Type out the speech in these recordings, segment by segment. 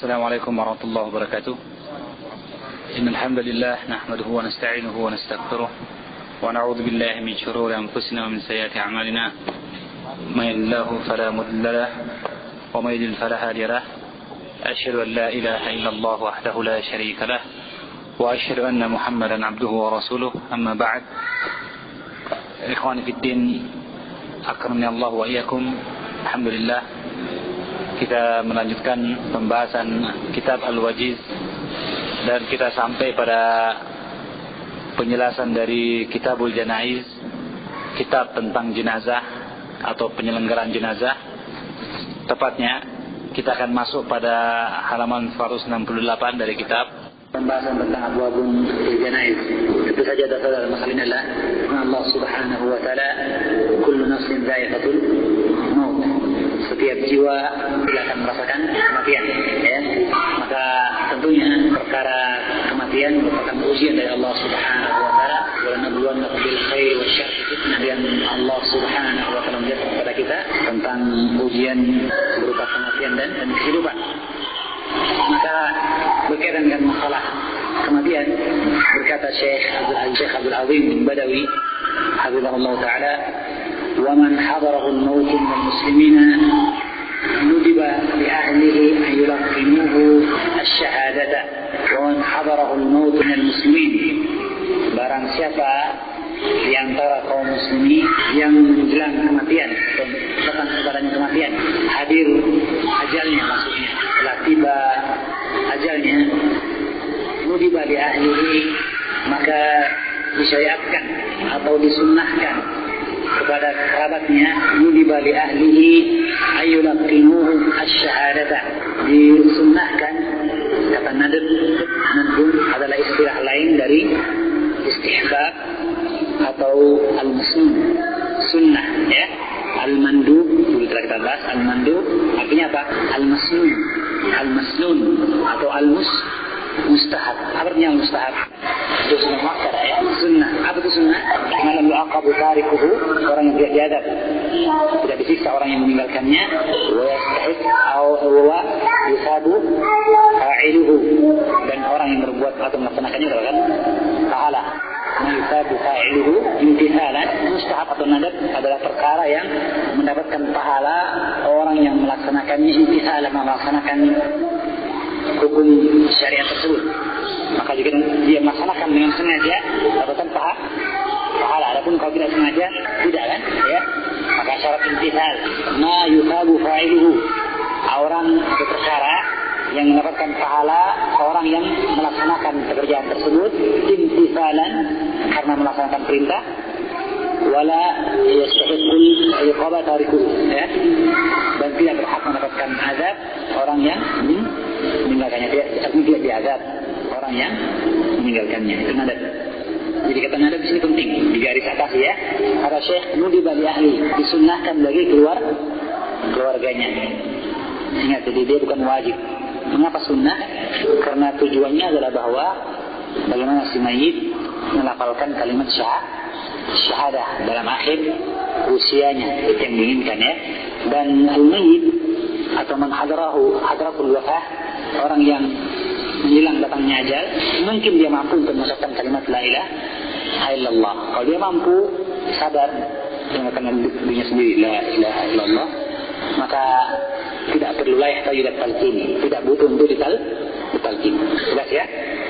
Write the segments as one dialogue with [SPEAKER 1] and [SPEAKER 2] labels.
[SPEAKER 1] السلام عليكم ورحمة الله وبركاته. إن الحمد لله نحمده ونستعينه ونستغفره ونعوذ بالله من شرور أنفسنا ومن سيئات أعمالنا. من يهده الله فلا مضل له ومن يضلل فلا هادي له. أشهد أن لا إله إلا الله وحده لا شريك له وأشهد أن محمدا عبده ورسوله. أما بعد. إخواني في الدين أكرمني الله وإياكم. Alhamdulillah, kita melanjutkan pembahasan kitab Al-Wajiz dan kita sampai pada penjelasan dari Kitabul Janaiz, kitab tentang jenazah atau penyelenggaraan jenazah. Tepatnya kita akan masuk pada halaman 168 dari kitab. Pembahasan tentang abwabun janaiz. Itu saja dasar masalah ini adalah Allah Subhanahu wa taala, kullu nafsin dha'iqatul maut. Setiap jiwa akan merasakan kematian, ya. Maka tentunya perkara kematian merupakan ujian dari Allah Subhanahu wa taala. Wa nabluwannakum bil khairi wasyarri fitnah, yang Allah Subhanahu wa taala menjadikan kepada kita tentang ujian berupa kematian dan kehidupan. Maka berkaitan dengan masalah kematian, berkata Syekh Abdul Azim bin Badawi hafizahullah taala, wa man hadarahu al-maut min al-muslimin nudiba li ahlihi an yulqinuhu ash-shahadata wa man hadarahu al-maut min al-muslimin. Barang siapa di antara kaum muslimin yang menjelang kematian atau datang kepadanya kematian, hadir ajalnya, maksudnya telah tiba ajalnya, nudiba li ahlihi, maka disyariatkan atau disunnahkan kepada kerabatnya, nudiba li ahlihi ayyulaqinuhu asy-syahadata, disunnahkan. Kata nadab adalah istilah lain dari istihbab atau al-masnun, sunnah, ya. Al-mandub, dulu telah kita bahas. Al-mandub artinya apa? Al-masnun, al-masnun atau al-mustahab. Apa artinya al-mustahab? Itu sunnah muakkad, ya. Sunnah. Apa itu sunnah? Malam yu'aqabu tarikuhu, orang yang tidak diadab, tidak disiksa orang yang meninggalkannya. Wa yastahib wa yusabu fa'iluhu, dan orang yang berbuat atau melaksanakannya adalah pahala. Yusabu fa'iluhu imtithalan. Mustahab atau nadab adalah perkara yang mendapatkan pahala orang yang melaksanakannya, imtithalan, melaksanakan hukum syariat tersebut. Maka jika dia melaksanakan dengan sengaja, dapatkan pahala. Adapun kalau tidak sengaja, tidak, kan? Ya. Maka syarat imtithal, ma yusabu fa'iluhu, orang berperkara yang mendapatkan pahala orang yang melaksanakan pekerjaan tersebut, imtithalan, karena melaksanakan perintah, wala yastahiqul iqaba tariku, ya, dan tidak berhak mendapatkan azab orang yang meninggalkannya. Tidak diazab orang yang meninggalkannya. Itu nadab. Jadi kata nadab di sini penting, digaris atas, ya. Kata Syekh, nudiba li ahli, disunnahkan bagi keluarganya. Ingat, jadi dia bukan wajib. Mengapa sunnah? Karena tujuannya adalah bahwa bagaimana si mayit melafalkan kalimat syahadah dalam akhir usianya, itu yang diinginkan, ya. Dan al-mayit atau man hadaratul wafah, orang yang menjelang datangnya ajal, mungkin dia mampu untuk mengucapkan kalimat la ilaha illallah. Kalau dia mampu sadar mengatakan dirinya sendiri la ilaha illallah, maka tidak perlu yudat talqin, tidak butuh untuk ditalqin. Jelas, ya?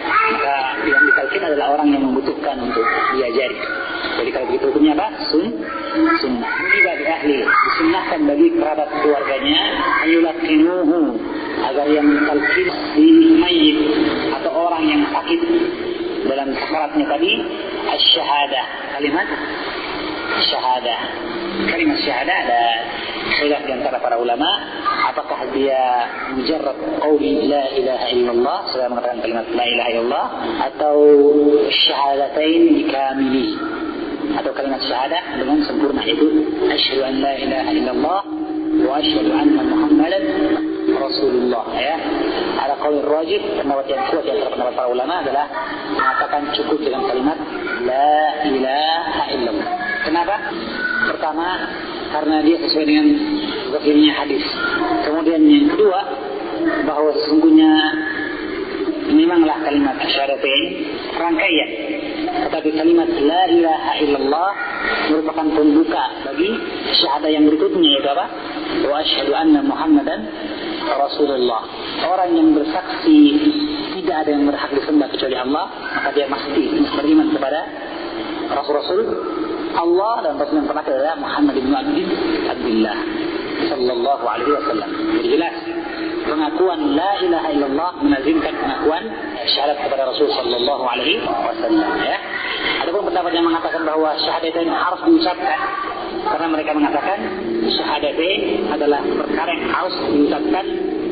[SPEAKER 1] Maka yang ditalqin adalah orang yang membutuhkan untuk diajari. Jadi kalau begitu hukumnya apa? Sunnah. Nudiba li ahli, disunnahkan bagi kerabat keluarganya, ayulaqinuhu, agar yang mentalqin si mayit atau orang yang sakit dalam sakaratnya tadi, asy-syahadah, kalimat syahadah. Kalimat syahadah ada khilaf di antara para ulama, apakah dia mujarrad qauli la ilaha illallah, sudah mengatakan kalimat la ilaha illallah, atau syahadatain bikamili, atau kalimat syahadah dengan sempurna, itu asyhadu an la ilaha illallah wa asyhadu anna muhammadan rasulullah, ya. Ada qaul rajih, pendapat yang kuat di antara pendapat para ulama adalah mengatakan cukup dengan kalimat la ilaha illallah. Kenapa? Pertama, karena dia sesuai dengan zahirnya hadis. Kemudian yang kedua, bahwa sesungguhnya
[SPEAKER 2] rangkaian. Tetapi kalimat la ilaha illallah merupakan pembuka bagi syahadah yang berikutnya, yaitu apa? Wa asyhadu anna Muhammadan Rasulullah. Orang yang bersaksi tidak ada yang berhak disembah kecuali Allah, maka dia mesti beriman kepada Rasul-Rasul Allah dan Rasul yang terakhir adalah Muhammad bin Abdullah sallallahu alaihi wasallam. Jadi jelas pengakuan la ilaha illallah melazimkan pengakuan syahadat kepada Rasul sallallahu alaihi wasallam, ya. Adapun pendapat yang mengatakan bahwa syahadatain harus diucapkan, karena mereka mengatakan syahadatain adalah perkara yang harus diucapkan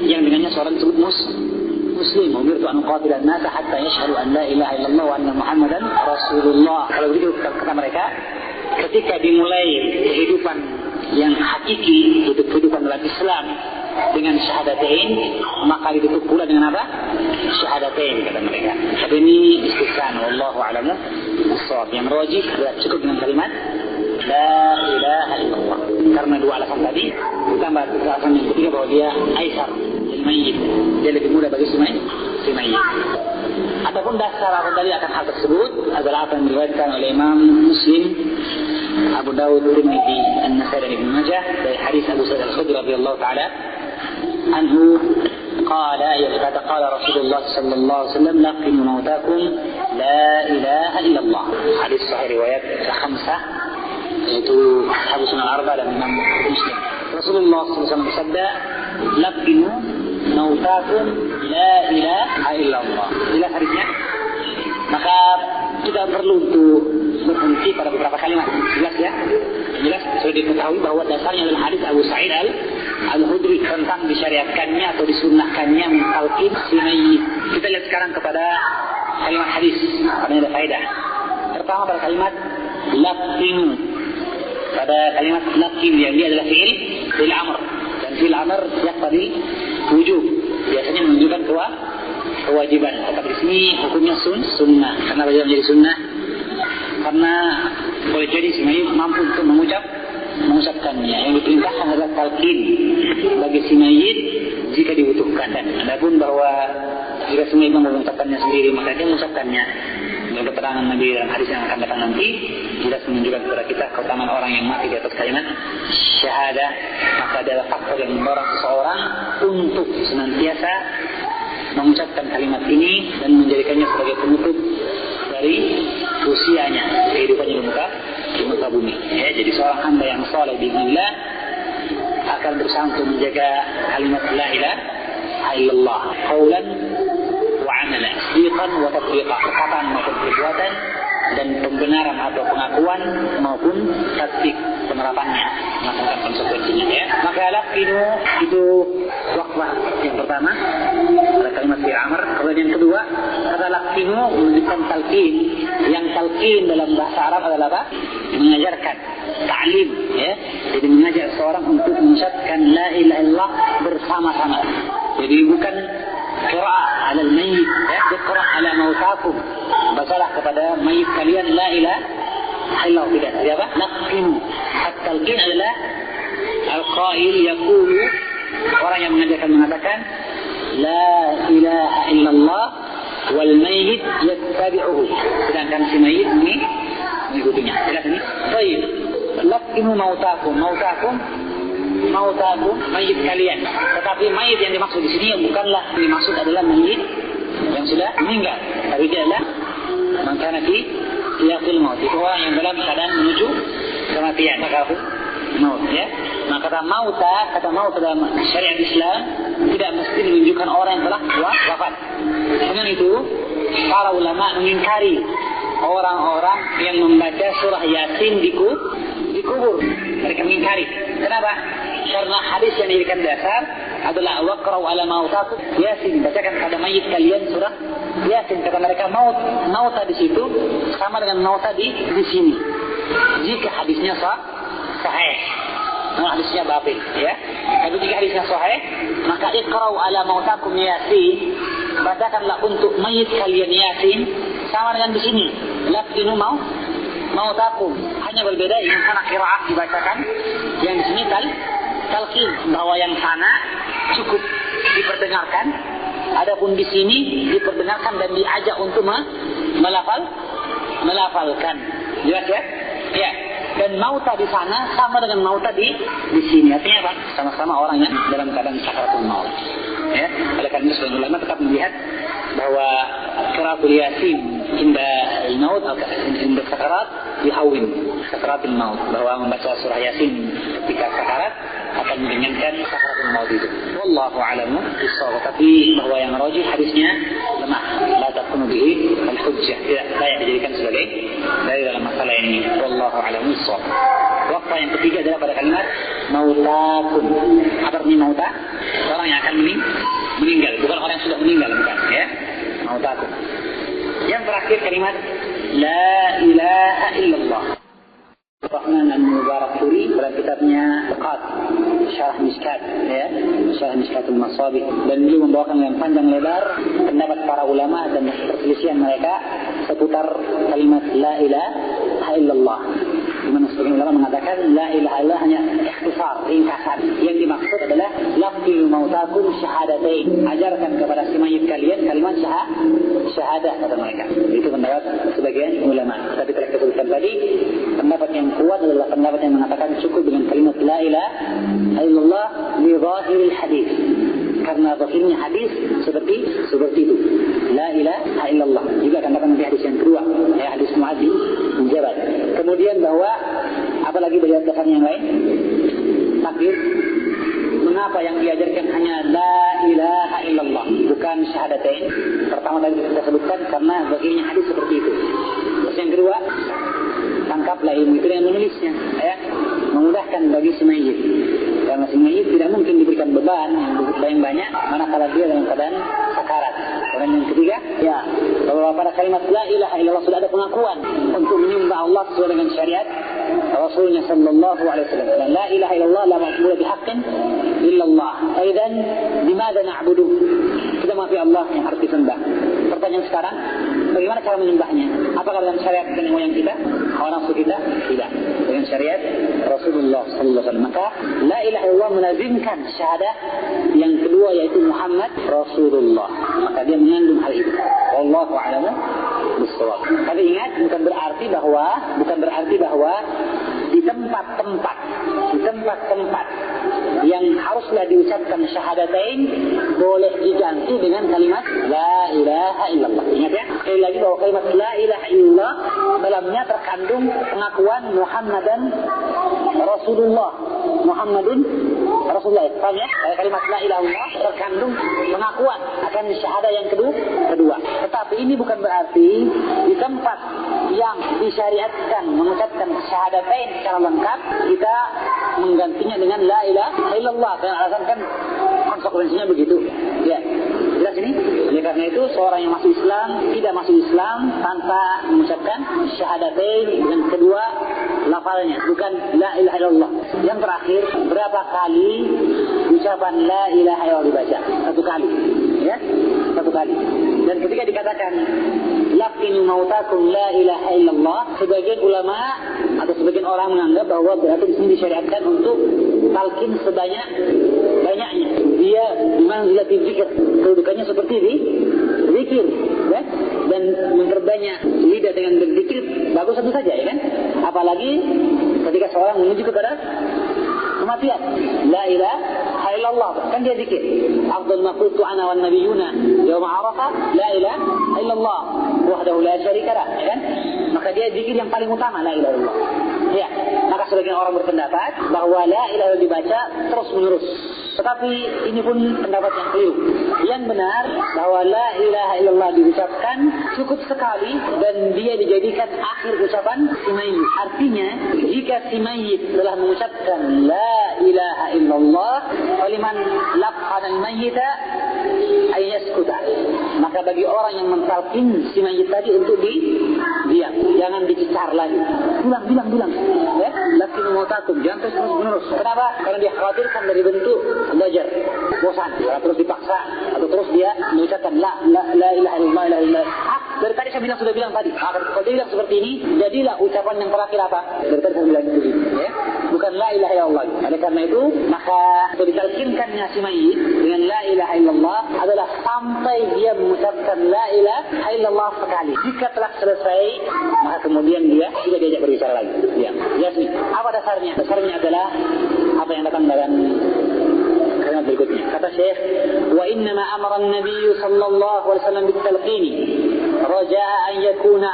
[SPEAKER 2] yang dengannya seorang disebut muslim. Umirtu an uqatila an-nasa hatta yashhadu an la ilaha illallah wa anna Muhammadan Rasulullah. Kalau begitu kata mereka, ketika dimulai kehidupan yang hakiki, itu kehidupan dalam Islam dengan syahadatain, maka ditutup pula dengan apa? Syahadatain, kata mereka. Tapi ini istisna, wallahu a'lamu bissawab. Yang rajih adalah cukup dengan kalimat la ilaha illallah. Karena dua alasan tadi, ditambah alasan yang ketiga bahwa dia aisar lil mayyit, dia lebih mudah bagi si mayyit. Adapun dasar apa tadi akan hal tersebut adalah apa yang diriwayatkan oleh Imam Muslim, Abu Dawud, Tirmidzi, An-Nasai dan Ibnu Majah dari hadis Abu Sa'id Al-Khudri radhiyallahu taala anhu qala qala Rasulullah sallallahu alaihi wasallam laqinu mautakum la ilaha illallah. Hadis sahih riwayat khamsah, yaitu Abu Sunan Arba dan Imam Muslim. Rasulullah sallallahu alaihi wasallam bersabda, laqinu mautakum la ilaha illallah. Jelas hadisnya. Maka kita perlu untuk berhenti pada beberapa kalimat. Jelas ya? Jelas sudah diketahui bahwa dasarnya adalah hadis Abu Sa'id Al-Khudri tentang disyariatkannya atau disunnahkannya mentalqin si mayyit. Kita lihat sekarang kepada kalimat hadis, karena ada faedah. Pertama pada kalimat laqinu. Pada kalimat laqin yang dia adalah fi'il amr, dan fi'il amr yaqtadi wujub. Biasanya menunjukkan kewajiban. Tetapi di sini hukumnya sunnah. Kenapa dia menjadi sunnah? Karena boleh jadi si mayyit mampu untuk mengucapkannya. Yang diperintahkan adalah talqin bagi si mayyit jika dibutuhkan. Adapun bahwa jika si mayyit mengucapkannya sendiri, maka dia mengucapkannya. Dalam keterangan Nabi dalam hadis yang akan datang nanti, jelas menunjukkan kepada kita keutamaan orang yang mati di atas kalimat syahadah. Maka adalah faktor yang mendorong seseorang untuk senantiasa mengucapkan kalimat ini dan menjadikannya sebagai penutup dari usianya, kehidupannya di muka bumi. Ya, jadi seorang hamba yang saleh biiznillah akan berusaha untuk menjaga kalimat la ilaha illallah qaulan wa amalan, sidqan wa tatbiqan, perkataan maupun perbuatan, dan pembenaran atau pengakuan maupun tatbiq, penerapannya, melakukan konsekuensinya, ya. Maka laqinu itu waqfah yang pertama pada kalimat fi'il amr. Kemudian yang kedua, kata laqinu menunjukkan talqin. Yang talqin dalam bahasa Arab adalah apa? Mengajarkan, ta'lim, ya. Jadi mengajar seorang untuk mengucapkan la ilaha illallah bersama-sama. Jadi bukan qira'ah 'ala al-mayyit, ya, qira'ah 'ala mautakum. Bacalah kepada mayit kalian la ilaha illallah, tidak. Siapa? Laqinu. At-talqin adalah al-qail yaqulu, orang yang mengajarkan mengatakan la ilaha illallah wal mayyit yattabi'uhu, sedangkan si mayit ini mengikutinya. Jelas ini? Baik. Laqinu mautakum mayit kalian. Tetapi mayit yang dimaksud di sini bukanlah dimaksud adalah mayit yang sudah meninggal, tapi dia adalah man kana fi siyaqil maut, itu orang yang dalam keadaan menuju kematian, maka maut, ya. Maka kata maut dalam syariat Islam tidak mesti menunjukkan orang yang telah wafat. Dengan itu para ulama mengingkari orang-orang yang membaca surah Yasin di kubur. Mereka mengingkari. Kenapa? Karena hadis yang dijadikan dasar adalah waqra'u 'ala mautakum Yasin, bacakan pada mayit kalian surah Yasin. Kata mereka mauta di situ sama dengan mauta di sini. Jika hadisnya sahih, hadisnya batil, ya. Tapi jika hadisnya sahih, maka iqra'u 'ala mautakum Yasin, bacakanlah untuk mayit kalian Yasin sama dengan di sini. Laqinu mautakum, hanya berbeda yang sana qiraah dibacakan, yang di sini talqin, bahwa yang sana cukup diperdengarkan, adapun di sini diperdengarkan dan diajak untuk melafalkan. Jelas ya? Ya. Dan mauta di sana sama dengan mauta di sini. Artinya apa? Sama-sama orang yang dalam keadaan sakaratul maut. Ya. Oleh karena sebagian ulama tetap melihat bahwa qiraatul yasin inda al-maut atau inda sakarat yahawin sakaratul maut, bahwa membaca surah yasin ketika sakarat akan meringankan sakaratul maut itu. Wallahu a'lamu bissawab. Tapi bahwa yang rajih hadisnya lemah, la takunu bihi al-hujjah, tidak layak dijadikan sebagai dalil dalam masalah ini. Wallahu a'lamu bissawab. Waktu yang ketiga adalah pada kalimat mautakum. Apa artinya mauta? Orang yang akan meninggal, bukan orang yang sudah meninggal, bukan ya. Mautakum. Yang terakhir kalimat la ilaha illallah. Rahman al-Mubarakfuri dalam kitabnya Tuqat Syarah Miskat, ya, Syarah Miskatul Masabih, dan beliau membawakan yang panjang lebar pendapat para ulama dan perselisihan mereka seputar kalimat la ilaha illallah. Di mana sebagian ulama mengatakan la ilaha illallah hanya ikhtisar, ringkasan. Yang dimaksud adalah lafzul mautakum syahadatain. Ajarkan kepada si mayit kalian kalimat syahadah kata mereka. Itu pendapat sebagian ulama. Tapi telah disebutkan tadi, pendapat yang kuat adalah pendapat yang mengatakan cukup dengan kalimat la ilaha illallah li zahiril hadis. Karena zahirnya hadis seperti itu. La ilaha illallah. Juga akan datang nanti hadis yang kedua, ya, hadis Mu'adz bin Jabal. Kemudian bahwa apalagi dari dasar yang lain, takbir. Mengapa yang diajarkan hanya la ilaha illallah, bukan syahadatain? Pertama tadi kita sebutkan karena zahirnya hadis seperti itu. Terus yang kedua, tangkaplah ilmu itu yang menulisnya, ya, memudahkan bagi si mayit. Karena si mayit tidak mungkin diberikan beban yang banyak manakala dia dalam keadaan sakarat. Dan yang ketiga, ya, bahwa pada kalimat la ilaha illallah sudah ada pengakuan untuk menyembah Allah sesuai dengan syariat Rasulnya sallallahu alaihi wasallam. La ilaha illallah la ma'budu bihaqqin illallah. Aidan bimada na'budu? Kita mengaku Allah yang harus disembah. Pertanyaan sekarang, bagaimana cara menyembahnya? Apakah dalam syariat nenek moyang kita, hawa nafsu kita? Tidak. Dengan syariat Rasulullah sallallahu alaihi wasallam. Maka la ilaha illallah melazimkan syahadah yang kedua, yaitu Muhammad Rasulullah. Maka dia mengandung hal itu. Wallahu a'lamu bissawab. Tapi ingat, bukan berarti bahwa di tempat-tempat yang haruslah diucapkan syahadatain boleh diganti dengan kalimat la ilaha illallah. Ingat ya, sekali lagi bahwa kalimat la ilaha illallah dalamnya terkandung pengakuan Muhammadan Rasulullah. Muhammadun Rasulullah. Paham ya? Kalimat la ilaha illallah terkandung pengakuan akan syahadah yang kedua. Tetapi ini bukan berarti di tempat yang disyariatkan mengucapkan syahadatain secara lengkap kita menggantinya dengan la ilaha illallah. Dan alasan kan konsekuensinya begitu. Ya. Jelas ini? Oleh karena itu seorang yang masuk Islam tidak masuk Islam tanpa mengucapkan syahadatain dengan kedua lafalnya, bukan la ilaha illallah. Yang terakhir, berapa kali ucapan la ilaha illallah dibaca? Satu kali. Ya? Satu kali. Dan ketika dikatakan laqinu mautakum la ilaha illallah, sebagian ulama atau sebagian orang menganggap bahwa berarti di sini disyariatkan untuk talqin sebanyak-banyaknya. Dia manzilatil zikr, kedudukannya seperti zikir, ya? Dan memperbanyak lidah dengan berzikir bagus satu saja, ya kan? Apalagi ketika seorang menuju kepada kematian, la ilaha illallah, kan dia zikir. Afdal ma qultu ana wan nabiyuna yauma Arafah la ilaha illallah wahdahu la syarika lah, ya kan? Maka dia zikir yang paling utama la ilaha illallah. Ya, maka sebagian orang berpendapat bahwa la ilaha illallah dibaca terus menerus. Tetapi ini pun pendapat yang keliru. Yang benar bahwa la ilaha illallah diucapkan cukup sekali dan dia dijadikan akhir ucapan si mayit. Artinya jika si mayit telah mengucapkan la ilaha illallah, faliman laqana al-mayyita ay yaskuta, maka bagi orang yang mentalqin si mayit tadi untuk diam, jangan dicecar lagi. Bilang, ya, lakin mautakum, jangan terus menerus. Kenapa? Karena dia khawatirkan dari bentuk belajar, bosan, kalau terus dipaksa atau terus dia mengucapkan la ilaha illallah. Dari tadi saya sudah bilang tadi. Kalau dia bilang seperti ini, jadilah ucapan yang terakhir apa? Dari tadi saya bilang itu, ya. Bukan la ilaha illallah. Oleh karena itu, maka ditalkinkannya si mayit dengan la ilaha illallah adalah sampai dia mengucapkan la ilaha illallah sekali. Jika telah selesai, maka kemudian dia tidak diajak berbicara lagi. Ya. Jasmi. Apa dasarnya? Dasarnya adalah apa yang datang dalam kalimat berikutnya. Kata Syekh, wa innama amara an-nabiy sallallahu alaihi wasallam bitalqin raja'a an yakuna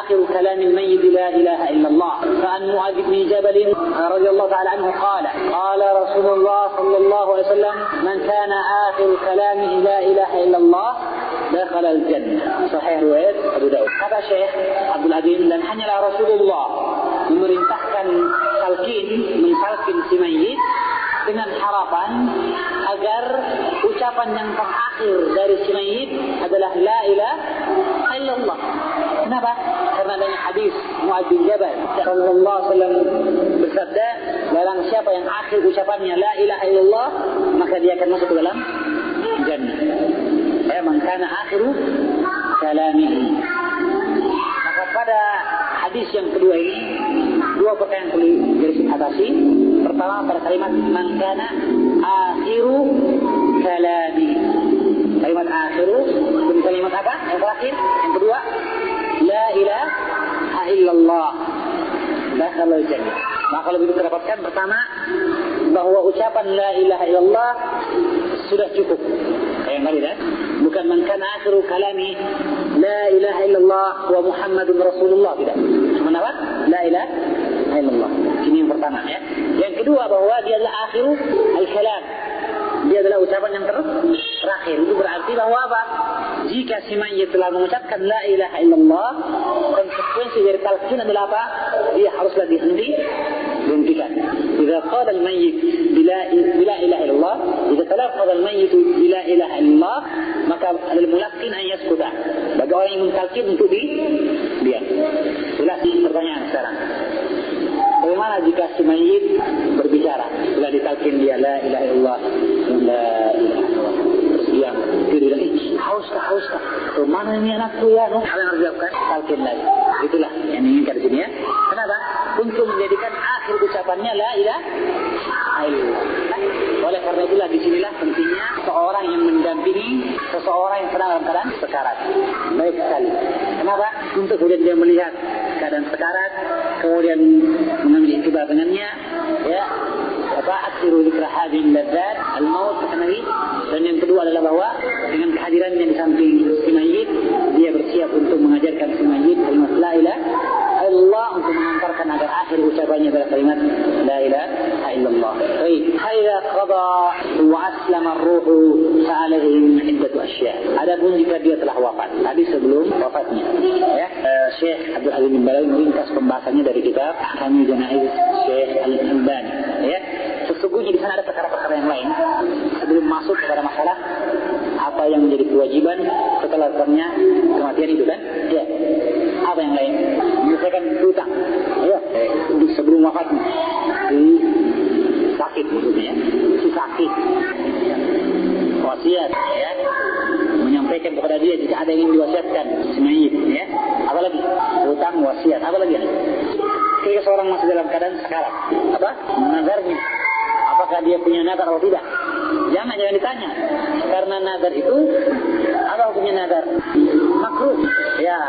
[SPEAKER 2] akhir kalam al-mayyit la ilaha illallah. Fa an Mu'adz bin Jabal radhiyallahu ta'ala anhu qala Rasulullah sallallahu alaihi wasallam man kana akhir kalamihi la ilaha illallah dakhala al-jannah. Sahih riwayat Abu Daud. Kata Syekh Abdul Azim, dan hanyalah Rasulullah memerintahkan mentalkin si mayit dengan harapan agar ucapan yang terakhir dari si mayit adalah la ilaha illallah. Kenapa? Karena adanya hadis Mu'adz bin Jabal sallallahu alaihi wasallam bersabda, barang siapa yang akhir ucapannya la ilaha illallah, maka dia akan masuk ke dalam jannah. Man kana akhiru kalamihi. Maka pada hadis yang kedua ini dua perkara yang perlu diatasi. Pertama pada kalimat man kana akhiru kalami. Kalimat akhiru dan kalimat apa? Yang terakhir, yang kedua la ilaha illallah dakhala al-jannah. Maka kalau begitu terdapatkan pertama bahwa ucapan la ilaha illallah sudah cukup. Kayak tadi kan? Bukan man kana akhiru kalami la ilaha illallah wa Muhammadun Rasulullah, tidak. Cuma apa? La ilaha illallah. Ini yang pertama ya. Yang kedua bahwa dia adalah akhiru al-kalam. Dia adalah ucapan yang terakhir. Itu berarti bahwa apa? Jika si mayit telah mengucapkan la ilaha illallah, konsekuensi dari talqin adalah apa? Dia haruslah dihentikan. Jika qala al-mayyit bila ilaha illallah, jika talaqqadha al-mayyit bila ilaha illallah, maka al-mulaqqin an yaskuta. Bagi orang yang mentalqin untuk diam. Jelas pertanyaan sekarang. Bagaimana jika si mayit berbicara setelah ditalqin dia la ilaha illallah, la ilaha illallah, terus diam, dia bilang hauskah, mana ini anakku ya? Apa yang harus dilakukan? Talqin lagi. Itulah yang diinginkan di sini ya. Kenapa? Untuk menjadikan akhir ucapannya la ilaha illallah. Oleh karena itulah disinilah pentingnya seorang yang mendampingi seseorang yang sedang dalam keadaan sekarat. Baik sekali. Kenapa? Untuk kemudian dia melihat keadaan sekarat, kemudian mengambil iktibar dengannya, ya. Akhiru dzikra hadin ladzat al-maut Nabi. Dan yang kedua adalah bahwa dengan kehadirannya di samping si mayit, dia bersiap untuk mengajarkan si mayit kalimat la ilaha illallah, untuk mengantarkan agar akhir ucapannya adalah kalimat la ilaha illallah. Baik, haidza qada wa aslama ar-ruhu fa'alaihi iddatu asya'. Adapun jika dia telah wafat, tadi sebelum wafatnya, ya. Syekh Abdul Aziz bin Balawi meringkas pembahasannya dari kitab Ahkamul Janaiz Syekh Al-Albani, ya. Sesungguhnya di sana ada perkara-perkara yang lain sebelum masuk kepada masalah apa yang menjadi kewajiban setelah datangnya kematian itu kan? Ya. Apa yang lain? Menyelesaikan hutang. Ya. Sebelum wafatnya. Sakit maksudnya ya. Si sakit. Wasiat ya. Menyampaikan kepada dia jika ada yang ingin diwasiatkan si mayit ya. Apalagi? Hutang, wasiat. Apalagi? Ketika seorang masih dalam keadaan sekarat. Apa? Nazarnya. Apakah dia punya nazar atau tidak? Jangan ditanya. Karena nazar itu apa hukumnya nazar? Makruh. Ya,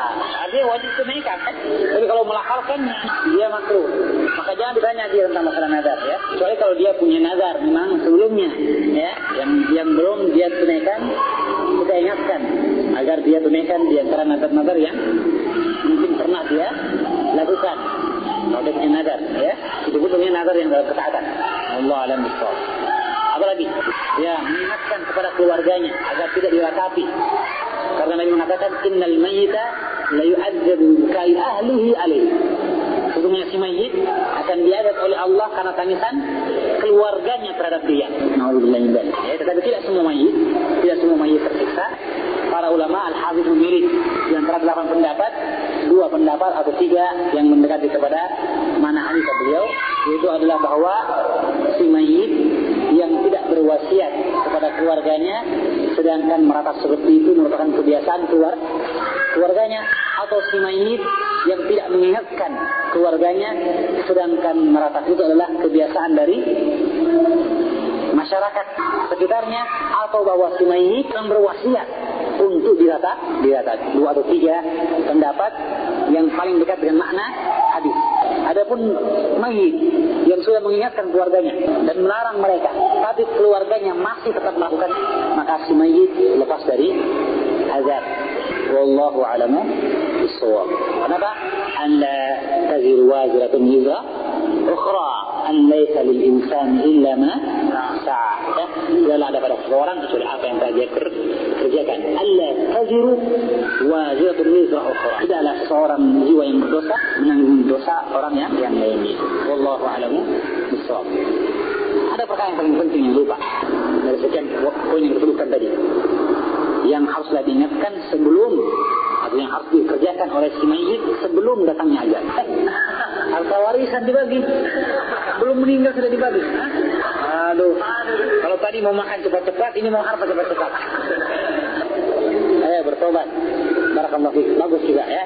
[SPEAKER 2] dia wajib tunaikan kan? Tapi kalau melafalkannya dia makruh. Maka jangan ditanya dia tentang masalah nazar ya. Kecuali kalau dia punya nazar memang sebelumnya ya, yang belum dia tunaikan, kita ingatkan agar dia tunaikan di antara nazar-nazar yang mungkin pernah dia lakukan. Kalau dia punya nazar ya, itu pun punya nazar yang dalam ketaatan. Allah alam bisawab. Apalagi ya, mengingatkan kepada keluarganya agar tidak diratapi. Karena Nabi mengatakan innal mayyita la yu'adzabu kai ahlihi alaihi. Sesungguhnya si mayit akan diazab oleh Allah karena tangisan keluarganya terhadap dia. Nauzubillah min dzalik. Ya, tetapi tidak semua mayit tersiksa. Para ulama al-hafiz memilih di antara 8 pendapat, 2 pendapat atau 3 yang mendekati kepada mana hadis beliau, yaitu adalah bahwa si mayit yang tidak berwasiat kepada keluarganya sedangkan meratap seperti itu merupakan kebiasaan keluarganya, atau si mayit yang tidak mengingatkan keluarganya, sedangkan meratapi itu adalah kebiasaan dari masyarakat sekitarnya, atau bahwa si mayit yang berwasiat untuk diratapi. Dua atau tiga pendapat yang paling dekat dengan makna hadis. Adapun mayit yang sudah mengingatkan keluarganya dan melarang mereka, tapi keluarganya masih tetap melakukan, maka si mayit lepas dari azab. Wallahu a'lamu bissawab. Kenapa? An la taziru waziratun wizra ukhra, an laysa lil insani illa ma sa'a. Tidaklah ada pada seseorang kecuali apa yang telah dia kerjakan. Alla taziru waziratun wizra ukhra. Tidaklah seseorang jiwa yang berdosa menanggung dosa orang yang lainnya. Wallahu a'lamu bissawab. Ada perkara yang paling penting yang lupa dari sekian poin yang disebutkan tadi, yang haruslah diingatkan sebelum, atau yang harus dikerjakan oleh si mayit sebelum datangnya ajal. Harta warisan dibagi, belum meninggal sudah dibagi. Aduh, kalau tadi mau makan cepat-cepat, ini mau harta cepat-cepat. Ayo bertobat. Barakallahu fiik. Bagus juga ya.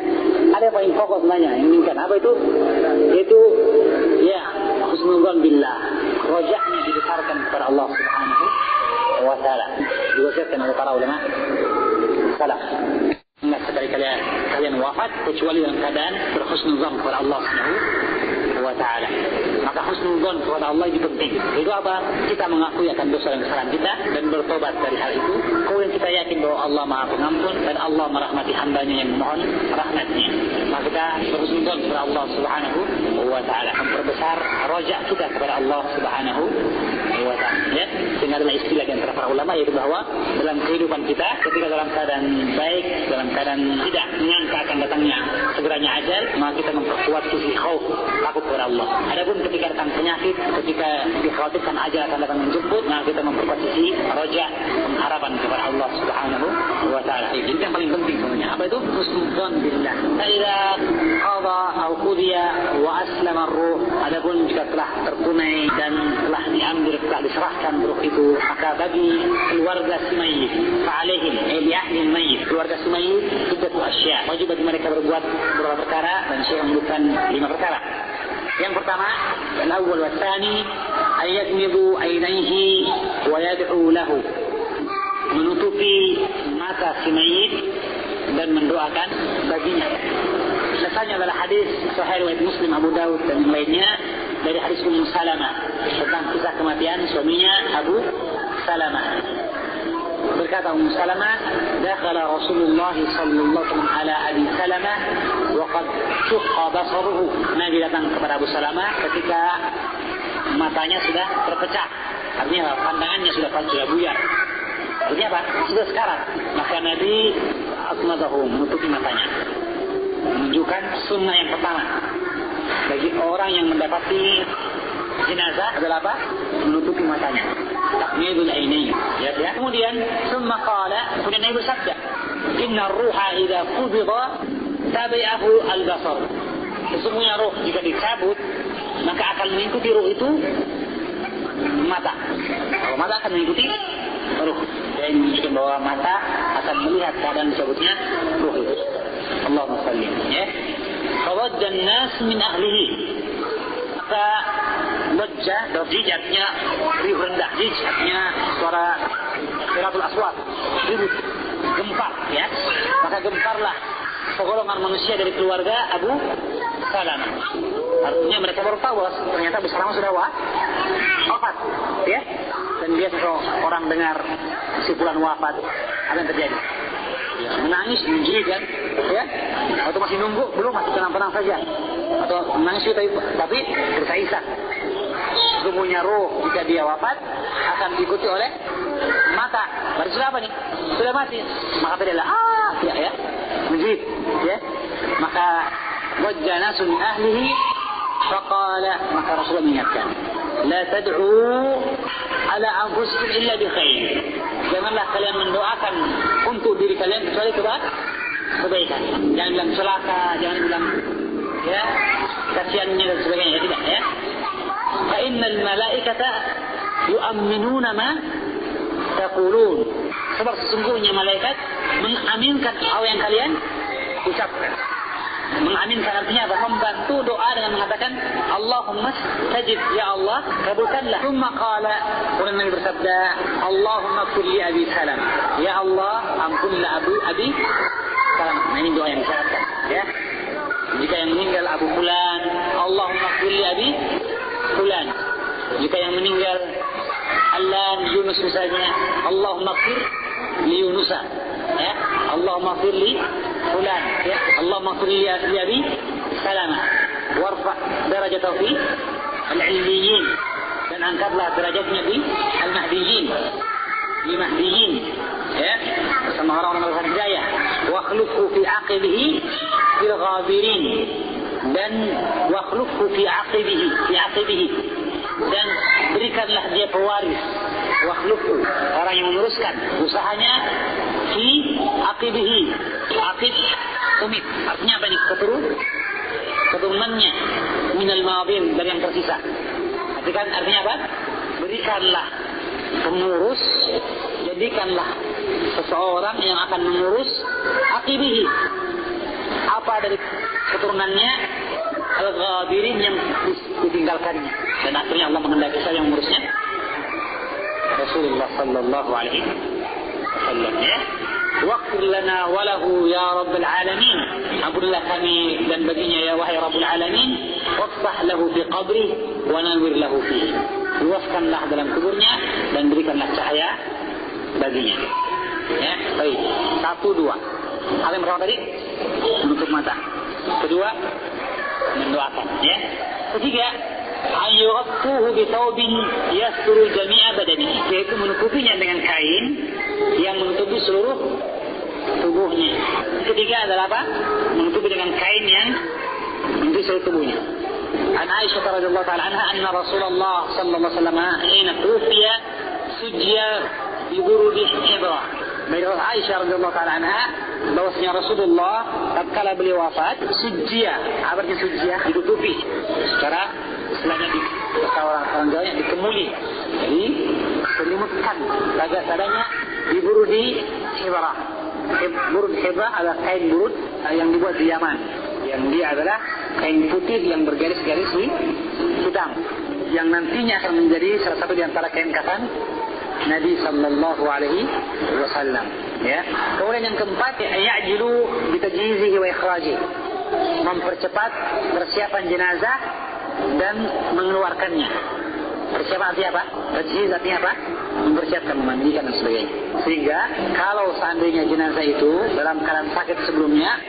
[SPEAKER 2] Ada yang paling pokok sebenarnya yang inginkan apa itu? Yaitu ya husnuzan billah. Rojaknya dibesarkan kepada Allah Subhanahu wa ta'ala. Diwasiatkan oleh para ulama salaf. Enggak sekali kalian wafat kecuali dalam keadaan berhusnuzan kepada Allah Subhanahu wa ta'ala. Maka husnuzan kepada Allah itu penting. Itu apa? Kita mengakui akan dosa dan kesalahan kita dan bertobat dari hal itu. Kemudian kita yakin bahwa Allah Maha Pengampun dan Allah merahmati hambanya yang memohon rahmatnya. Maka kita berhusnuzan kepada Allah Subhanahu wa ta'ala, memperbesar rojak kita kepada Allah Subhanahu wa ta'ala. Ya, sehingga adalah istilah di antara para ulama, yaitu bahwa dalam kehidupan kita, ketika dalam keadaan baik, dalam keadaan tidak menyangka akan datangnya segeranya ajal, maka kita memperkuat sisi khauf, takut kepada Allah. Adapun ketika datang penyakit, ketika dikhawatirkan ajal akan datang menjemput, maka kita memperkuat sisi rojak, pengharapan kepada Allah Subhanahu wa ta'ala. Ini yang paling penting sebenarnya. Apa itu? Husnuzan billah. Idza qada atau qudiya wa aslama ar-ruh. Adapun jika telah tertunai dan telah diambil, telah diserahkan ruh itu, maka bagi keluarga si mayit, fa'alaihim li ahli al-mayit, keluarga si mayit tiga asya. Wajib bagi mereka berbuat beberapa perkara, dan Syekh menyebutkan 5 perkara. Yang pertama, al-awwal wa tsani ay yakmidu aynaihi wa yad'u lahu. Menutupi mata si mayit dan mendoakan baginya. Dasarnya adalah hadis sahih riwayat Muslim, Abu Daud dan yang lainnya dari hadis Ummu Salamah tentang kisah kematian suaminya Abu Salamah. Berkata Ummu Salamah, "Dakhala Rasulullah sallallahu alaihi wasallam ala Abi Salamah wa qad shaqqa basaruhu." Nabi datang kepada Abu Salamah ketika matanya sudah terpecah. Artinya pandangannya sudah buyar. Artinya apa? Sudah sekarat. Maka Nabi akmadahu, menutupi matanya. Menunjukkan sunnah yang pertama bagi orang yang mendapati jenazah adalah apa? Menutupi matanya. Takmidul ainain. Ya. Kemudian summa qala, kemudian Nabi bersabda, "Inna ruha idza qubida tabi'ahu al-basar." Sesungguhnya ruh jika dicabut, maka akan mengikuti ruh itu mata. Kalau mata akan mengikuti ruh. Dan menunjukkan bahwa mata akan melihat keadaan dicabutnya ruh itu. Allahumma salli. Ya. Fawajjan nas min ahlihi. Maka wajah, darjatnya riuh rendah, jijatnya suara siratul aswat, ribut, gempar, ya. Maka gemparlah segolongan manusia dari keluarga Abu Salamah. Artinya mereka baru tahu bahwa ternyata Abu Salamah sudah wafat, ya. Dan biasa kalau orang dengar si fulan wafat, apa yang terjadi? Ya, menangis, menjerit kan, ya. Atau masih nunggu, belum, masih tenang-tenang saja. Atau menangis tapi bersaisak. Sesungguhnya roh jika dia wafat akan diikuti oleh mata. Berarti sudah apa nih? Sudah mati. Maka tidaklah ya, menjerit, ya. Maka wajjah nasun min ahlihi faqala, maka Rasulullah mengingatkan, la tad'u ala anfusikum illa bi khair. Janganlah kalian mendoakan untuk diri kalian kecuali kebaikan. Jangan bilang celaka, jangan bilang ya kasihannya dan sebagainya, tidak, ya. Fa innal malaikata yu'minuna ma taqulun. Sebab sesungguhnya malaikat mengaminkan apa yang kalian ucapkan. Mengaminkan artinya apa? Membantu doa dengan mengatakan Allahumma stajib, ya Allah kabulkanlah. Tsumma qala, kemudian Nabi bersabda, Allahumma kulli abi salam, ya Allah ampunilah abi salam. Nah, ini doa yang disyaratkan, ya. Jika yang meninggal Abu Fulan, Allahumma kulli abi Fulan. Jika yang meninggal Alan Yunus misalnya, Allahumma qir li Yunusa, ya. Allahumma qir li Fulan, ya. Allahumma qir li abi Salama warfa darajatahu fi al-'illiyyin, dan angkatlah derajatnya di al-mahdiyyin, di mahdiyin, ya, bersama orang-orang yang hidayah. Wa khluqhu fi aqibihi fil ghabirin, dan wa khluqhu fi aqibihi, dan berikanlah dia pewaris. Wa khluqhu, orang yang meneruskan usahanya, fi aqibihi, aqib tumit, artinya apa ini? Keturunannya, minal madin, dari yang tersisa. Artinya apa? Berikanlah pengurus, jadikanlah seseorang yang akan mengurus aqibihi, apa dari keturunannya, al-ghabirin, yang ditinggalkannya. Dan akhirnya Allah menghendaki saya yang mengurusnya, Rasulullah sallallahu alaihi wasallam, ya. Waqfir lana wa lahu ya Rabbal alamin, ampunilah kami dan baginya ya wahai Rabbul alamin. Wafsah lahu fi qabri wa nawwir lahu fihi, luaskanlah dalam kuburnya dan berikanlah cahaya baginya, ya. Baik, 1, 2. Apa yang pertama tadi? Menutup mata. Kedua, mendoakan, ya. Ketiga, ayyughtuhu bi thawbin yasturu jami'a badanihi, yaitu menutupinya dengan kain yang menutupi seluruh tubuhnya. Ketiga adalah apa? Menutupi dengan kain yang menutupi seluruh tubuhnya. An Aisyah radhiyallahu ta'ala anha anna Rasulullah sallallahu alaihi wasallam hina tufiya sujja bi burudi hibra. Dari Aisyah radhiyallahu ta'ala anha bahwasanya Rasulullah tatkala beliau wafat, sujjia, artinya sujjia ditutupi secara istilahnya di orang Jawa dikemuli, jadi selimutkan dadanya diburu di hibra. Burud hibra adalah kain burud yang dibuat di Yaman, yang dia adalah kain putih yang bergaris-garis hitam, yang nantinya akan menjadi salah satu di antara kain kafan Nabi sallallahu alaihi wasallam, ya. Kemudian yang keempat, ya'jilu bi tajhizihi wa ikhrajihi, mempercepat persiapan jenazah dan mengeluarkannya. Persiapan artinya apa? Tajhiz artinya apa? Mempersiapkan, memandikan dan sebagainya. Sehingga kalau seandainya jenazah itu dalam keadaan sakit sebelumnya,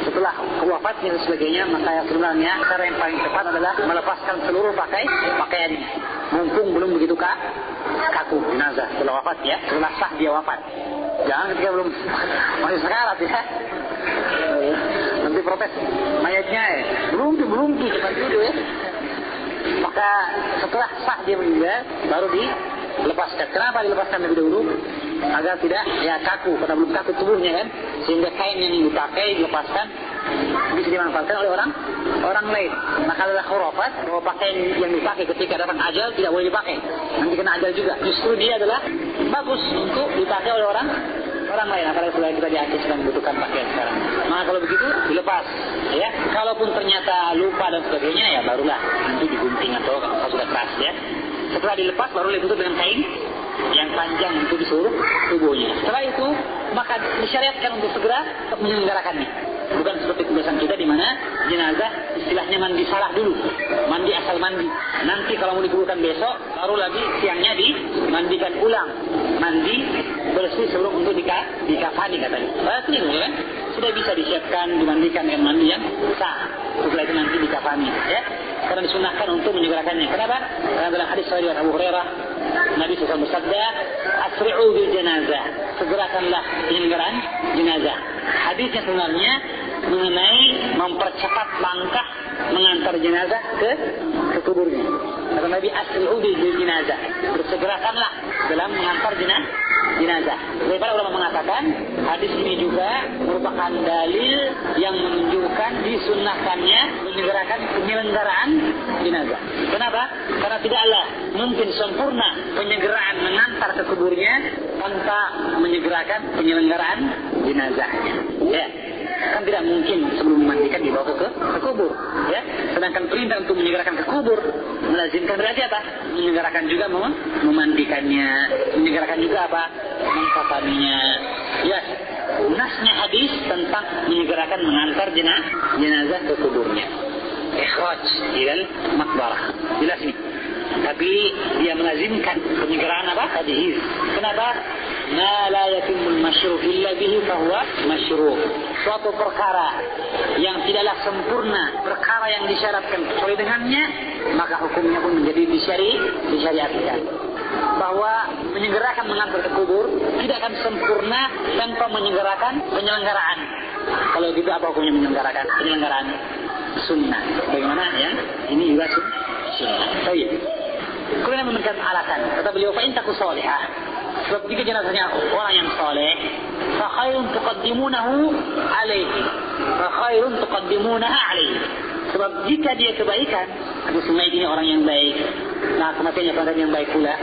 [SPEAKER 2] setelah wafatnya dan sebagainya, maka yang sebenarnya cara yang paling tepat adalah melepaskan seluruh pakaiannya, mumpung belum begitu kaku jenazah setelah wafat, ya, setelah sah dia wafat. Jangan ketika belum masih sekarat, ya. Nanti protes mayatnya, belum cepat dulu, ya. Maka setelah sah dia meninggal baru dilepaskan. Kenapa dilepaskan lebih dahulu? Agar tidak kaku, karena belum kaku tubuhnya, kan, sehingga kain yang dipakai dilepaskan bisa dimanfaatkan oleh orang lain. Maka adalah khurafat bahwa pakaian yang dipakai ketika datang ajal tidak boleh dipakai, nanti kena ajal juga. Justru dia adalah bagus untuk dipakai oleh orang lain, apalagi setelah kita di Aceh sedang membutuhkan pakaian sekarang. Maka kalau begitu dilepas, ya. Kalaupun ternyata lupa dan sebagainya, ya barulah nanti digunting atau sudah keras, ya. Setelah dilepas baru ditutup dengan kain yang panjang untuk di seluruh tubuhnya. Setelah itu maka disyariatkan untuk segera menyelenggarakannya. Bukan seperti kebiasaan kita di mana jenazah istilahnya mandi salah dulu, mandi asal mandi. Nanti kalau mau dikuburkan besok, baru lagi siangnya dimandikan ulang, mandi bersih sebelum untuk dikafani katanya. Berarti itu, kan, sudah bisa disiapkan, dimandikan dengan mandi yang sah. Setelah itu nanti dikafani, ya. Karena disunahkan untuk menyegerakannya. Kenapa? Karena dalam hadis riwayat Abu Hurairah, Nabi SAW bersabda, "Asri'u bil janazah." Segerakanlah penyelenggaraan jenazah. Hadisnya sebenarnya mengenai mempercepat langkah mengantar jenazah ke kuburnya. Kata Nabi, "Asri'u bil janazah." Bersegerakanlah dalam mengantar jenazah. Beberapa ulama mengatakan hadis ini juga merupakan dalil yang menunjukkan disunnahkannya penyelenggaraan jenazah. Kenapa? Karena tidaklah mungkin sempurna penyegerakan mengantar ke kuburnya tanpa menyegerakan penyelenggaraan jenazahnya. Ya. kan tidak mungkin sebelum memandikan dibawa ke kubur, ya. Sedangkan perintah untuk menyegerakan ke kubur melazimkan berarti apa? Menyegerakan juga memandikannya, menyegerakan juga apa? Mengkafaninya. Ya, nasnya hadis tentang menyegerakan mengantar jenazah ke kuburnya. Ikhraj ilal maqbarah. Jelas ini. Tapi dia melazimkan penyegeraan apa? Hadis. Kenapa? Ma la yatimul masyru' illa bihi fahuwa masyru'. Suatu perkara yang tidaklah sempurna, perkara yang disyaratkan kecuali dengannya, maka hukumnya pun menjadi disyariatkan. Bahwa menyegerakan mengantar ke kubur tidak akan sempurna tanpa menyegerakan penyelenggaraan. Kalau gitu apa hukumnya menyelenggaraan sunnah? Bagaimana ya? Ini juga sunnah. Baik. Kemudian memberikan alasan. Kata beliau, fa in taku salihah. Sebab jika jenazahnya orang yang saleh, fa khairun tuqaddimunahu alaihi. Sebab jika dia kebaikan, hadis mayit ini orang yang baik, nah kematiannya orang yang baik pula,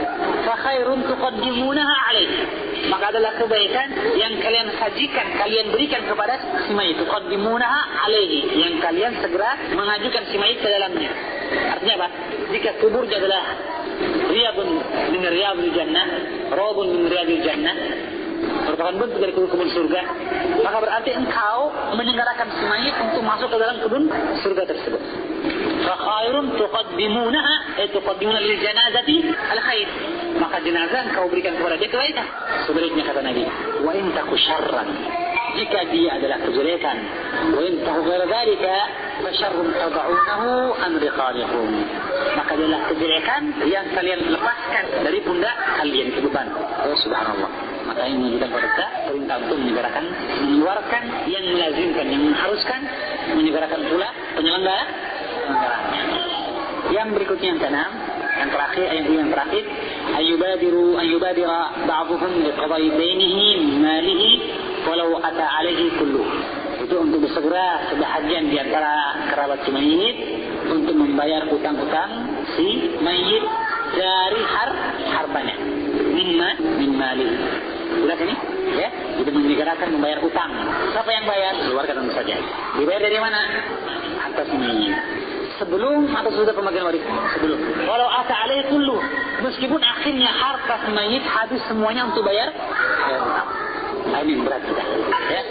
[SPEAKER 2] fa khairun tuqaddimunaha alaihi. Maka adalah kebaikan yang kalian sajikan, kalian berikan kepada si mayit. Tuqaddimunaha alaihi, yang kalian segera mengajukan si mayit ke dalamnya. Artinya apa? Jika kuburnya adalah riyadun min riyadil jannah, rawdun min riyadil jannah, merupakan bentuk dari kebun surga, maka berarti engkau menyelenggarakan si mayit untuk masuk ke dalam kebun surga tersebut. Fa khairun tuqaddimunaha, tuqaddimuna lil janazati al khair. Maka jenazah engkau berikan kepada dia kebaikan. Sebaliknya kata Nabi, wa in taku syarran, jika dia adalah kejelekan, wa in taku ghaira dzalika fa syarrun tad'unahu an riqabikum. Maka dia adalah kejelekan yang kalian lepaskan dari pundak kalian ke beban. Oh subhanallah. Maka ini menunjukkan pada kita perintah untuk menyegerakan, mengeluarkan yang melazimkan, yang mengharuskan, menyegerakan pula penyelenggaranya. Yang berikutnya yang keenam, yang terakhir, yang terakhir, ayubadira ba'dhum biqada'i bainihi malihi walau ata alaihi kullu. Itu untuk bersegera sebahagian di antara kerabat si mayit untuk membayar utang-utang si mayit dari hartanya, min malihi. Jelas ini? Ya, itu menyegerakan membayar utang. Siapa yang bayar? Keluarga tentu saja. Dibayar dari mana? Atas mayit. Sebelum atau sudah pembagian waris? Sebelum. Walau ata alaihi kullu, meskipun akhirnya harta mayit habis semuanya untuk bayar utang. Ini berat sudah. Ya.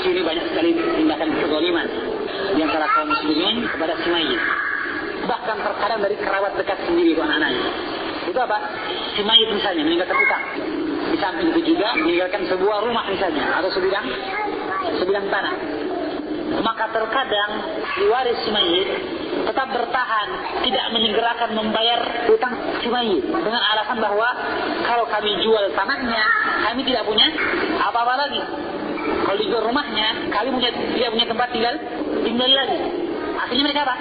[SPEAKER 2] Sini banyak sekali tindakan kezaliman di antara kaum muslimin kepada si mayit. Bahkan terkadang dari kerabat dekat sendiri itu anak-anaknya. Itu apa? Si mayit misalnya meninggalkan utang. Di samping itu juga meninggalkan sebuah rumah misalnya atau sebidang tanah. Maka terkadang si waris si mayit tetap bertahan, tidak menyegerakan membayar utang si mayit dengan alasan bahwa kalau kami jual tanahnya, kami tidak punya apa-apa lagi. Kalau dijual rumahnya, kami tidak punya tempat tinggal lagi. Akhirnya mereka apa?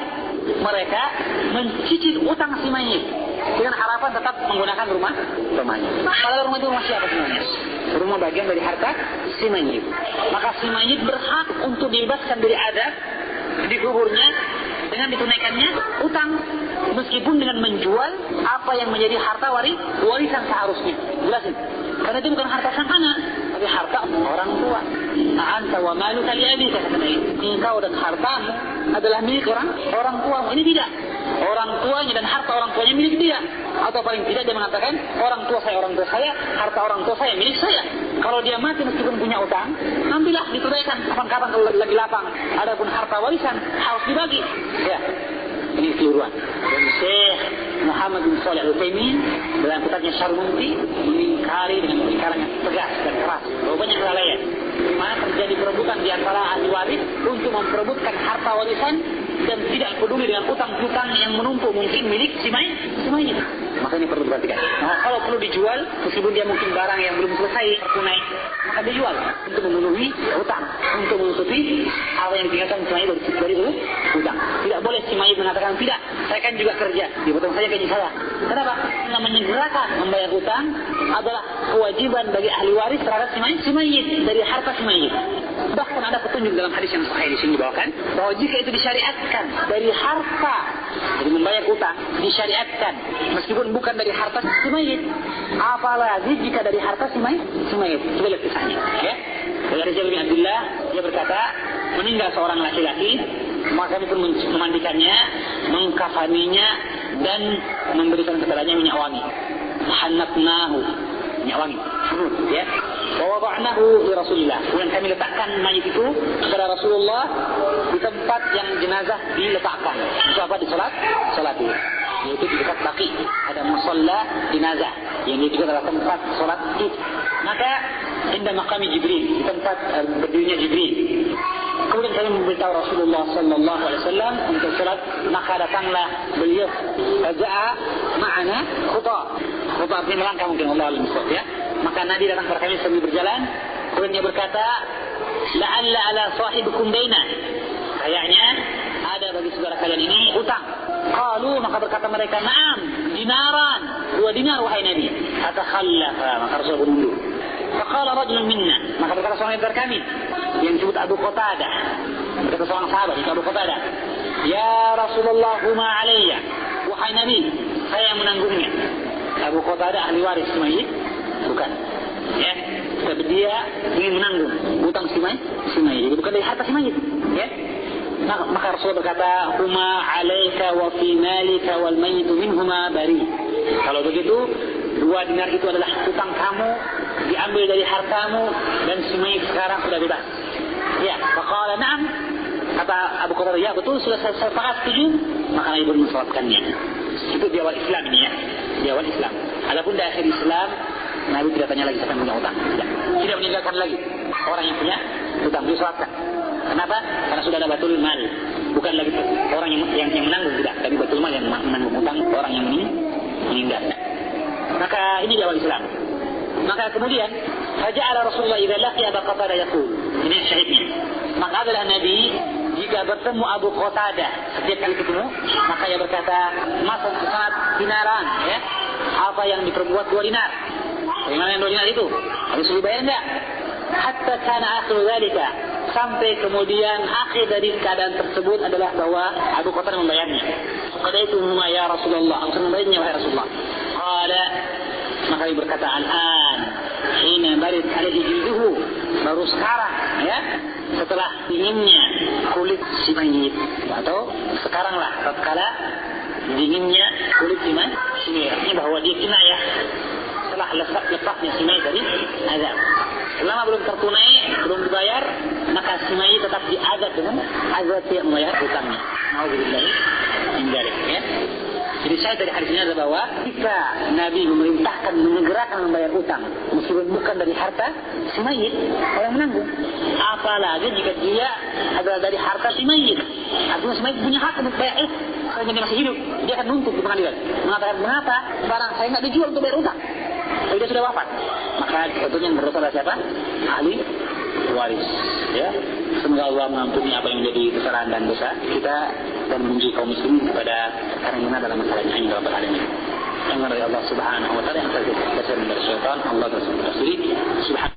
[SPEAKER 2] Mereka mencicil utang si mayit dengan harapan tetap menggunakan rumahnya. Padahal rumah itu rumah siapa sebenarnya? Rumah bagian dari harta si mayit. Maka si mayit berhak untuk dibebaskan dari adab di kuburnya dengan ditunaikannya utang, meskipun dengan menjual apa yang menjadi harta warisan seharusnya. Jelasin. Karena itu bukan harta sang anak, tapi harta orang tua. Anta wa maluka li abika, kata Nabi. Engkau dan hartamu adalah milik orang tuamu. Ini tidak. Orang tuanya dan harta orang tuanya milik dia. Atau paling tidak dia mengatakan orang tua saya, harta orang tua saya milik saya. Kalau dia mati meskipun punya utang, ambillah ditunaikan kapan-kapan kalau lagi lapang. Adapun harta warisan harus dibagi. Ya. Ini keseluruhan. Dan Syekh Muhammad bin Shalih Al-Utsaimin dalam kitabnya Syarh Mumti mengingkari dengan pengingkaran yang tegas dan keras bahwa banyak kelalaian di mana terjadi perebutan di antara ahli waris untuk memperebutkan harta warisan dan tidak peduli dengan utang-utang yang menumpuk mungkin milik si mayit. Maka ini perlu diperhatikan. Nah, kalau perlu dijual, meskipun dia mungkin barang yang belum selesai tertunai, maka dijual untuk memenuhi utang, untuk menutupi apa yang ditinggalkan si mayit dari utang. Tidak boleh si mayit mengatakan tidak, saya kan juga kerja, dipotong saja gaji saya. Kenapa? Karena menyegerakan membayar utang adalah kewajiban bagi ahli waris terhadap si mayit dari harta si mayit. Bahkan ada petunjuk dalam hadis yang sahih di sini dibawakan bahwa jika itu disyariatkan dari harta, jadi membayar utang disyariatkan meskipun bukan dari harta si mayit, apalagi jika dari harta si mayit. Coba lihat kisahnya, ya. Dari Jabir bin Abdullah dia berkata, meninggal seorang laki-laki, maka kami pun memandikannya, mengkafaninya, dan memberikan kepadanya minyak wangi. Hannatnahu, minyak wangi, ya. Wa wada'nahu li Rasulillah. Kemudian kami letakkan mayit itu kepada Rasulullah di tempat yang jenazah diletakkan. Itu apa? Di salat itu. Yaitu di dekat Baqi ada musalla jenazah yang itu adalah tempat salat Id. Maka inda maqami Jibril, di tempat berdirinya Jibril. Kemudian kami memberitahu Rasulullah sallallahu alaihi wasallam untuk salat, maka datanglah beliau. Faja'a ma'ana khuta. Khuta artinya melangkah mungkin, Allah alim ya. Maka Nabi datang kepada kami sambil berjalan. Kemudian dia berkata, la'alla ala sahibikum daina. Kayaknya ada bagi saudara kalian ini utang. Qalu, maka berkata mereka, na'am, dinaran, 2 dinar wahai Nabi. Atakhallafa, maka Rasul mundur. Faqala rajulun minna, maka berkata seorang dari kami yang disebut Abu Qatadah. Berkata seorang sahabat itu Abu Qatadah, ya Rasulullah huma alayya, wahai Nabi, saya yang menanggungnya. Abu Qatadah ahli waris si mayit? Bukan, ya. Tapi dia ingin menanggung utang si mayit. Jadi bukan dari harta si mayit, ya. Maka Rasul berkata, huma alayka wa fi malika wal mayyitu minhuma bari. Kalau begitu, 2 dinar itu adalah utang kamu, diambil dari hartamu, dan si mayit sekarang sudah bebas. Ya, faqala na'am. Kata Abu Qatadah, ya betul, sudah saya setuju. Maka Nabi pun mensalatkannya. Itu di awal Islam ini, ya. Di awal Islam. Adapun di akhir Islam, Nabi tidak tanya lagi siapa yang punya utang. Tidak meninggalkan lagi orang yang punya utang, disalatkan. Kenapa? Karena sudah ada batul mal. Bukan lagi orang yang menanggung, tidak. Tapi batul mal yang menanggung utang orang yang meninggal. Maka ini di awal Islam. Maka kemudian faja'ala Rasulullah idza laqiya Abu Qatadah yaqul. Ini syahidnya. Maka adalah Nabi jika bertemu Abu Qatadah, setiap kali ketemu, maka ia berkata, "Mas sangat dinaran, ya. Apa yang diperbuat 2 dinar? Bagaimana yang 2 dinar itu? Harus dibayar enggak?" Hatta kana akhir dzalika, sampai kemudian akhir dari keadaan tersebut adalah bahwa Abu Qatadah membayarnya. Qadaitu ya Rasulullah, aku membayarnya wahai Rasulullah. Qala, maka dia berkata, al-an hina barid alaihi jilduhu, baru sekarang, ya, setelah dinginnya kulit si mayit, atau sekaranglah tatkala dinginnya kulit si mayit, artinya bahwa dia kena, ya, setelah lepasnya si mayit dari azab. Selama belum tertunai, belum dibayar, maka si mayit tetap diazab dengan azab tidak membayar hutangnya. Nauzubillah min dzalik, ya. Jadi saya dari hadis ini adalah bahwa jika Nabi memerintahkan menyegerakan membayar utang, meskipun bukan dari harta si mayit, orang menanggung. Apalagi jika dia adalah dari harta si mayit, artinya si mayit punya hak untuk bayar. Kalau dia masih hidup, dia akan nuntut di pengadilan, mengatakan mengapa barang saya nggak dijual untuk bayar utang, kalau dia sudah wafat. Maka tentunya yang berdosa adalah siapa? Ahli waris. Ya, semoga Allah mengampuni apa yang menjadi kesalahan dan dosa kita dan menunjuk kaum muslimin kepada perkara yang benar dalam masalah ini. Amin ya rabbal alamin. Yang dari Allah Subhanahu wa taala, yang terjadi dari syaitan, Allah dan Rasul. Subhanahu